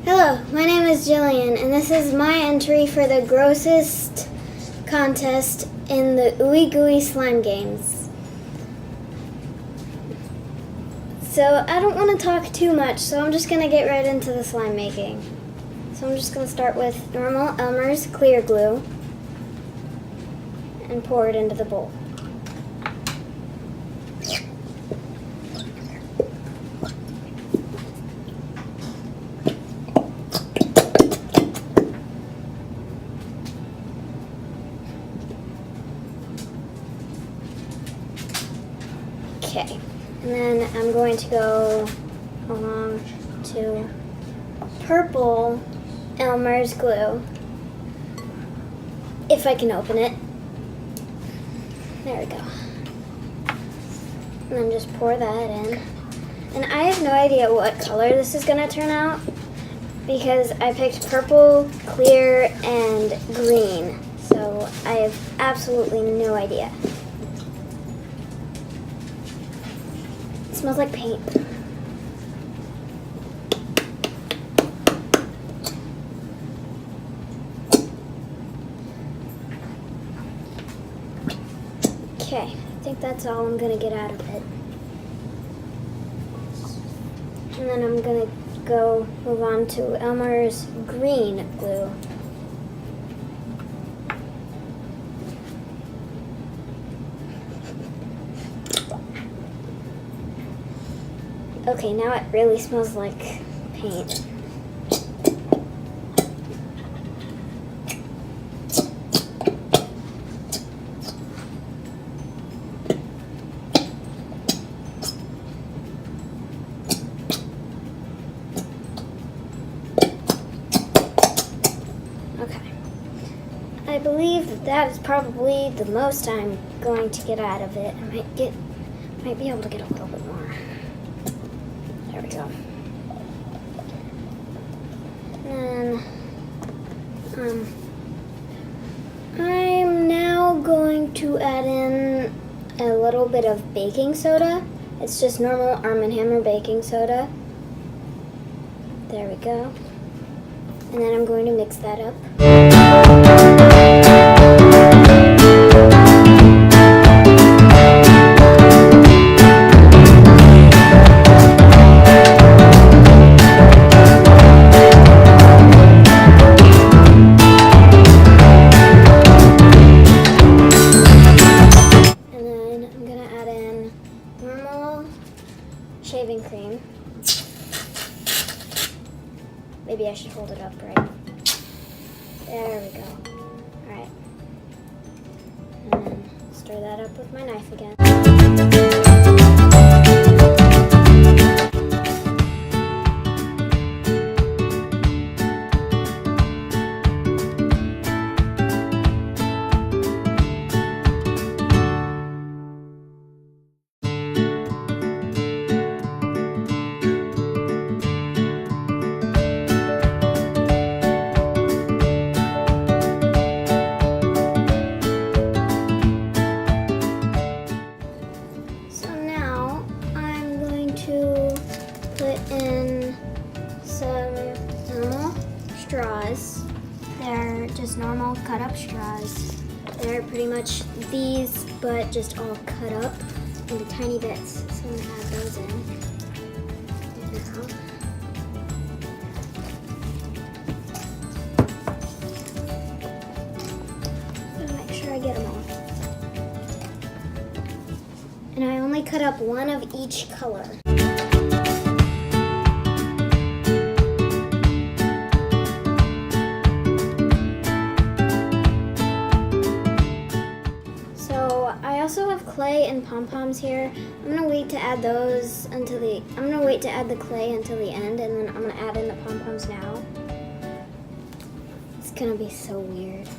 Hello, my name is Jillian, and this is my entry for the grossest contest in the Ooey Gooey Slime Games. So I don't want to talk too much, so I'm just going to get right into the slime making. So I'm just going to start with normal Elmer's clear glue and pour it into the bowl. Okay, and then I'm going to go along to purple Elmer's glue, if I can open it. There we go. And then just pour that in. And I have no idea what color this is going to turn out because I picked purple, clear, and green. So I have absolutely no idea. It smells like paint. Okay, I think that's all I'm gonna get out of it. And then I'm gonna go move on to Elmer's green glue. Okay, now it really smells like paint. Okay. I believe that is probably the most I'm going to get out of it. I might be able to get a little bit more. There we go. And I'm now going to add in a little bit of baking soda. It's just normal Arm & Hammer baking soda. There we go. And then I'm going to mix that up. And then I'm going to add in normal shaving cream. Maybe I should hold it up right. There we go. Alright. And then stir that up with my knife again. In some normal straws. They're just normal cut up straws. They're pretty much these, but just all cut up into tiny bits. So I'm gonna add those in. Now, make sure I get them all. And I only cut up one of each color. I also have clay and pom-poms here. I'm gonna wait to add those until I'm gonna wait to add the clay until the end, and then I'm gonna add in the pom-poms now. It's gonna be so weird.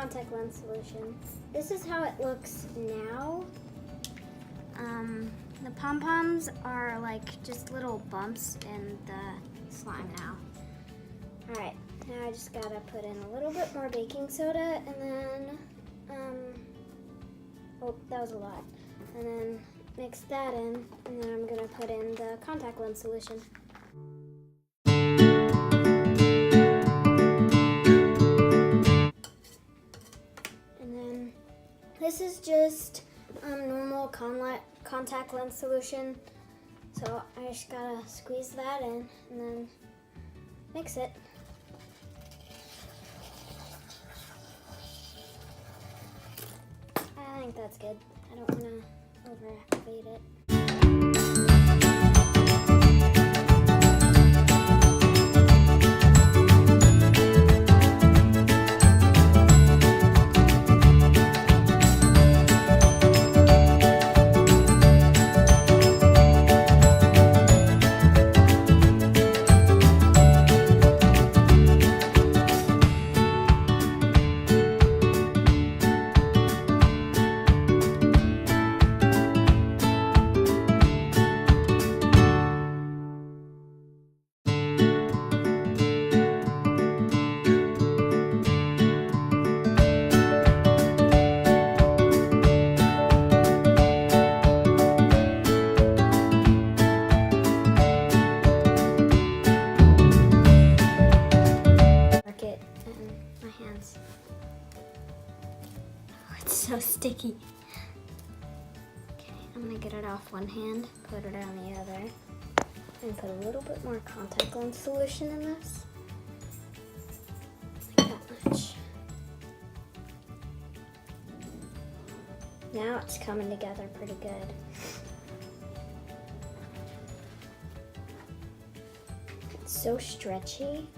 contact lens solution. This is how it looks now. The pom-poms are like just little bumps in the slime now. All right, now I just gotta put in a little bit more baking soda and then, oh, that was a lot. And then mix that in, and then I'm gonna put in the contact lens solution. And then this is just normal contact lens solution. So I just gotta squeeze that in and then mix it. I think that's good. I don't want to over-activate it. So sticky. Okay, I'm gonna get it off one hand, put it on the other, and put a little bit more contact lens solution in this. Like that much. Now it's coming together pretty good. It's so stretchy.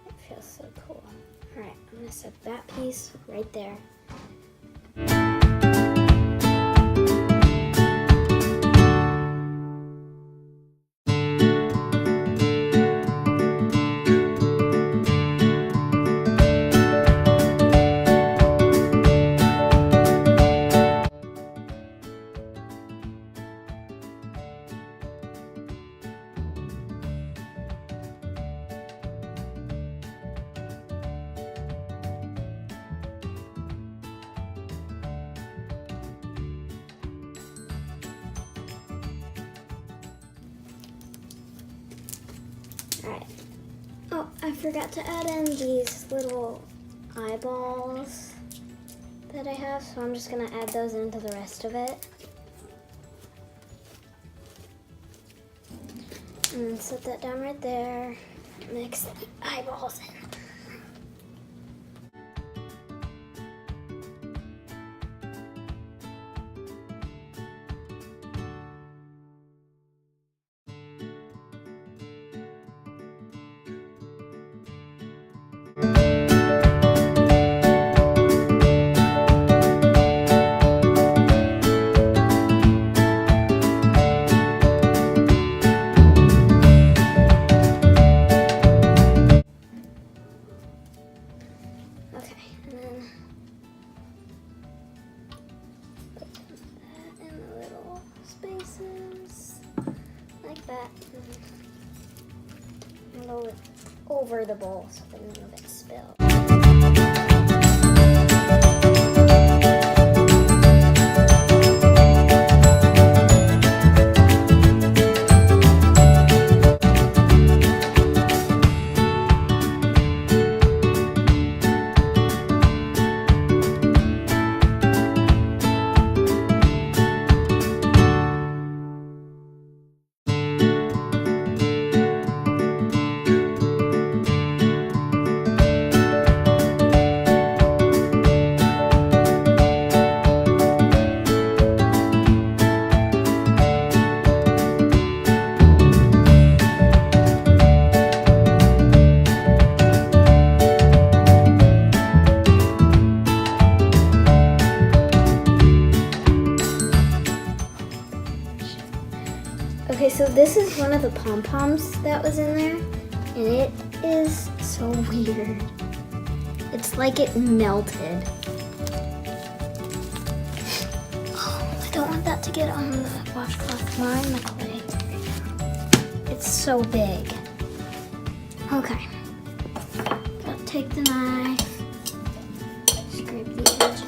It feels so cool. All right, I'm gonna set that piece right there. Alright. Oh, I forgot to add in these little eyeballs that I have, so I'm just gonna add those into the rest of it. And then set that down right there. Mix the eyeballs in. Okay, and then put that in the little spaces, like that, and roll it over the bowl so that none of it spills. Okay, so this is one of the pom-poms that was in there, and it is so weird. It's like it melted. Oh, I don't want that to get on the washcloth or on the clay. It's so big. Okay. So take the knife, scrape the edge.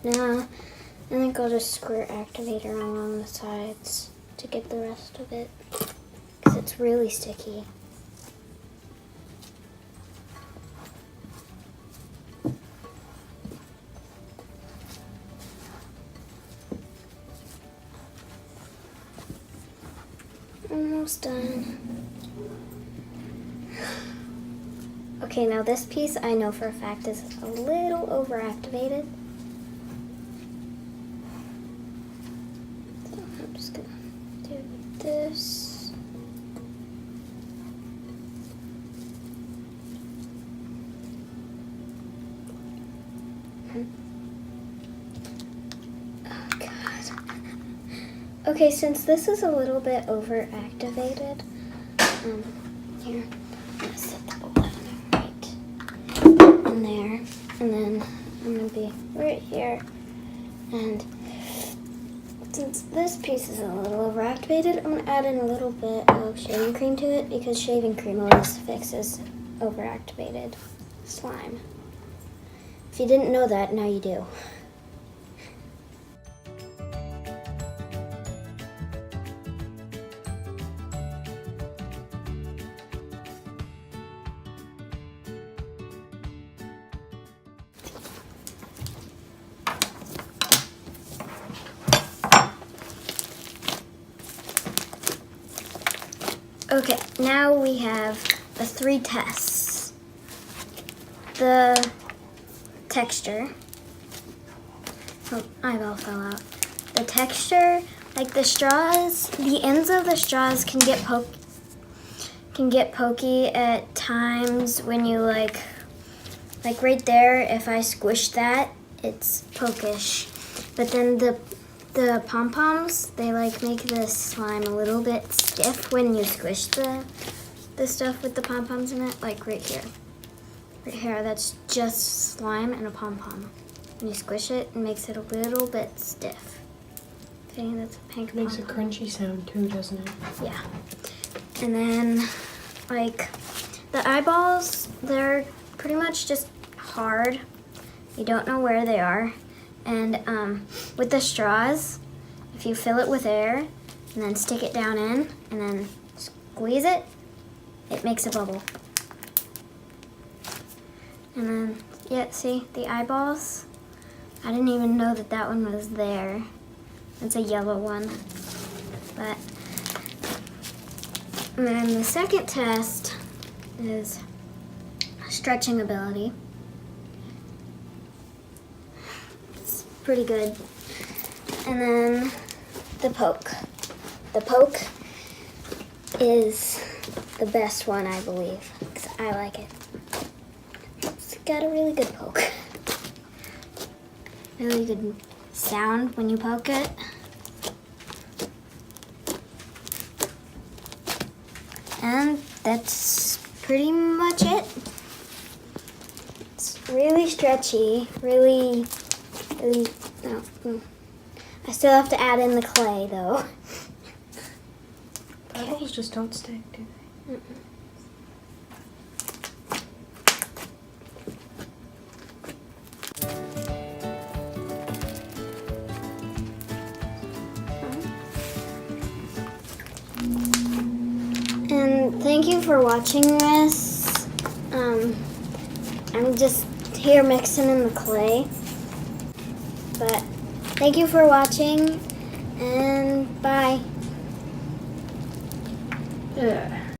Now, I think I'll just squirt activator along the sides to get the rest of it, because it's really sticky. Almost done. Okay, now this piece I know for a fact is a little overactivated. So I'm just gonna do this. Oh God. Okay, since this is a little bit overactivated, here, I'm gonna set the bowl down right in there, and then I'm gonna be right here. And since this piece is a little overactivated, I'm gonna add in a little bit of shaving cream to it, because shaving cream always fixes overactivated slime. If you didn't know that, now you do. Okay, now we have the 3 tests. The texture. Oh, eyeball fell out. The texture, like the straws, the ends of the straws can get pokey at times when you like right there, if I squish that, it's pokish. But then the pom-poms, they like make the slime a little bit stiff when you squish the stuff with the pom-poms in it, like right here. Right here, that's just slime and a pom-pom. When you squish it, it makes it a little bit stiff. See, that's a pink pom-pom. Makes a crunchy sound too, doesn't it? Yeah. And then, like, the eyeballs, they're pretty much just hard. You don't know where they are. And with the straws, if you fill it with air and then stick it down in and then squeeze it, it makes a bubble. And then, yeah, see, the eyeballs? I didn't even know that that one was there. It's a yellow one. But, and then the second test is stretching ability. Pretty good. And then the poke. The poke is the best one, I believe, because I like it. It's got a really good poke. Really good sound when you poke it. And that's pretty much it. It's really stretchy, really, no. I still have to add in the clay, though. Bubbles just don't stick, do they? Mm-mm. And thank you for watching this. I'm just here mixing in the clay. But thank you for watching, and bye. Yeah.